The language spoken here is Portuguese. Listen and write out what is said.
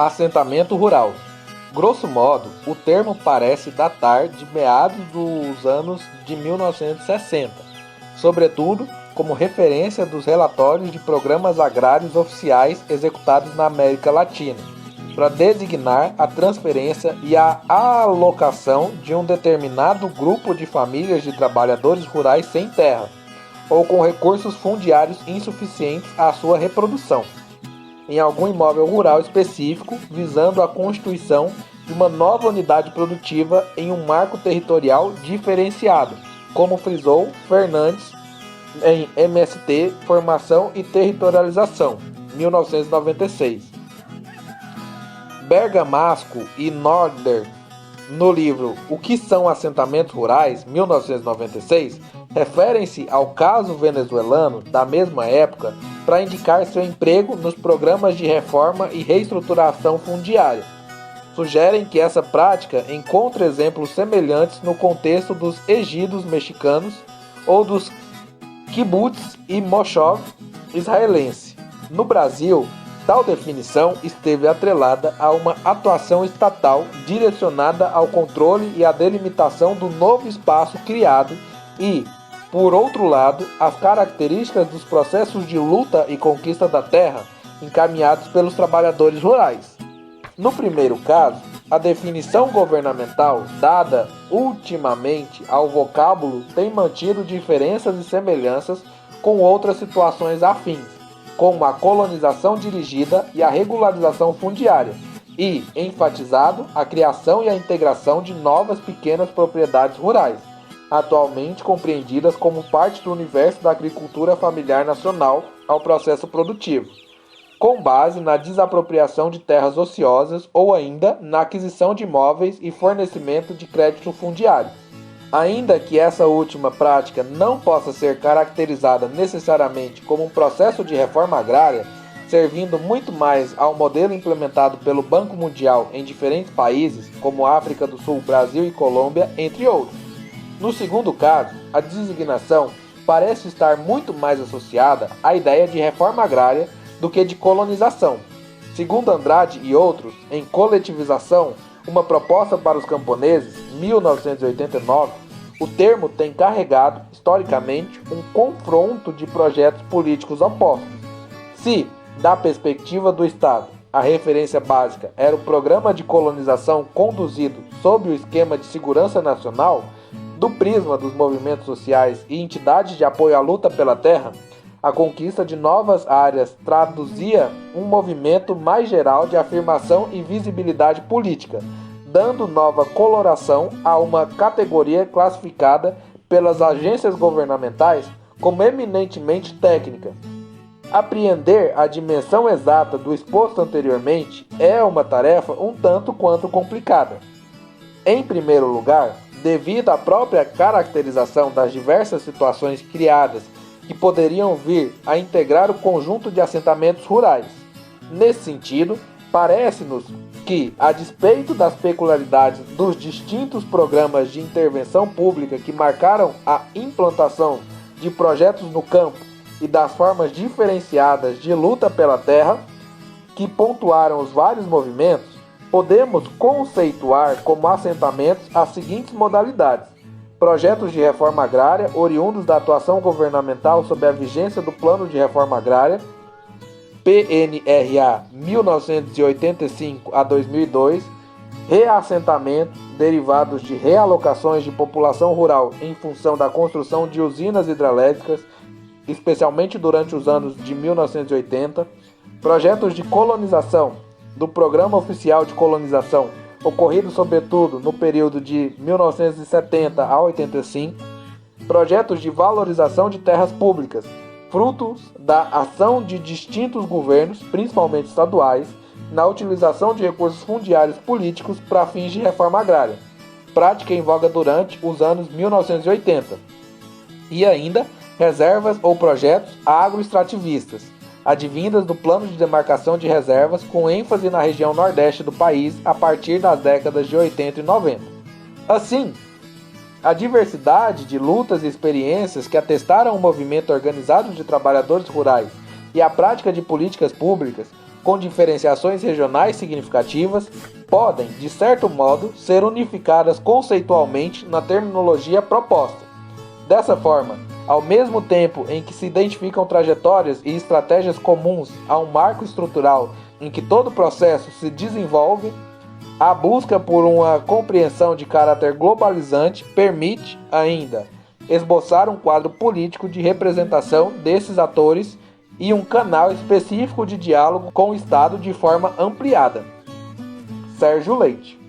Assentamento rural. Grosso modo, o termo parece datar de meados dos anos de 1960, sobretudo como referência dos relatórios de programas agrários oficiais executados na América Latina, para designar a transferência e a alocação de um determinado grupo de famílias de trabalhadores rurais sem terra, ou com recursos fundiários insuficientes à sua reprodução, em algum imóvel rural específico, visando a constituição de uma nova unidade produtiva em um marco territorial diferenciado, como frisou Fernandes em MST, Formação e Territorialização, 1996. Bergamasco e Norder, no livro O que são assentamentos rurais, 1996, referem-se ao caso venezuelano da mesma época para indicar seu emprego nos programas de reforma e reestruturação fundiária. Sugerem que essa prática encontra exemplos semelhantes no contexto dos ejidos mexicanos ou dos kibbutz e moshav israelense. No Brasil, tal definição esteve atrelada a uma atuação estatal direcionada ao controle e à delimitação do novo espaço criado e, por outro lado, as características dos processos de luta e conquista da terra encaminhados pelos trabalhadores rurais. No primeiro caso, a definição governamental dada ultimamente ao vocábulo tem mantido diferenças e semelhanças com outras situações afins, como a colonização dirigida e a regularização fundiária, e enfatizado a criação e a integração de novas pequenas propriedades rurais, atualmente compreendidas como parte do universo da agricultura familiar nacional ao processo produtivo, com base na desapropriação de terras ociosas ou ainda na aquisição de imóveis e fornecimento de crédito fundiário. Ainda que essa última prática não possa ser caracterizada necessariamente como um processo de reforma agrária, servindo muito mais ao modelo implementado pelo Banco Mundial em diferentes países, como África do Sul, Brasil e Colômbia, entre outros. No segundo caso, a designação parece estar muito mais associada à ideia de reforma agrária do que de colonização. Segundo Andrade e outros, em Coletivização, uma proposta para os camponeses, 1989, o termo tem carregado, historicamente, um confronto de projetos políticos opostos. Se, da perspectiva do Estado, a referência básica era o programa de colonização conduzido sob o esquema de segurança nacional, do prisma dos movimentos sociais e entidades de apoio à luta pela terra, a conquista de novas áreas traduzia um movimento mais geral de afirmação e visibilidade política, dando nova coloração a uma categoria classificada pelas agências governamentais como eminentemente técnica. Apreender a dimensão exata do exposto anteriormente é uma tarefa um tanto quanto complicada. Em primeiro lugar, devido à própria caracterização das diversas situações criadas que poderiam vir a integrar o conjunto de assentamentos rurais. Nesse sentido, parece-nos que, a despeito das peculiaridades dos distintos programas de intervenção pública que marcaram a implantação de projetos no campo e das formas diferenciadas de luta pela terra que pontuaram os vários movimentos, podemos conceituar como assentamentos as seguintes modalidades: projetos de reforma agrária oriundos da atuação governamental sob a vigência do Plano de Reforma Agrária, PNRA 1985 a 2002, reassentamentos derivados de realocações de população rural em função da construção de usinas hidrelétricas, especialmente durante os anos de 1980, projetos de colonização do Programa Oficial de Colonização, ocorrido sobretudo no período de 1970 a 85, projetos de valorização de terras públicas, frutos da ação de distintos governos, principalmente estaduais, na utilização de recursos fundiários políticos para fins de reforma agrária, prática em voga durante os anos 1980, e ainda reservas ou projetos agroextrativistas, advindas do plano de demarcação de reservas com ênfase na região nordeste do país a partir das décadas de 80 e 90. Assim, a diversidade de lutas e experiências que atestaram o movimento organizado de trabalhadores rurais e a prática de políticas públicas com diferenciações regionais significativas, podem, de certo modo, ser unificadas conceitualmente na terminologia proposta. Dessa forma, ao mesmo tempo em que se identificam trajetórias e estratégias comuns a um marco estrutural em que todo o processo se desenvolve, a busca por uma compreensão de caráter globalizante permite, ainda, esboçar um quadro político de representação desses atores e um canal específico de diálogo com o Estado de forma ampliada. Sérgio Leite.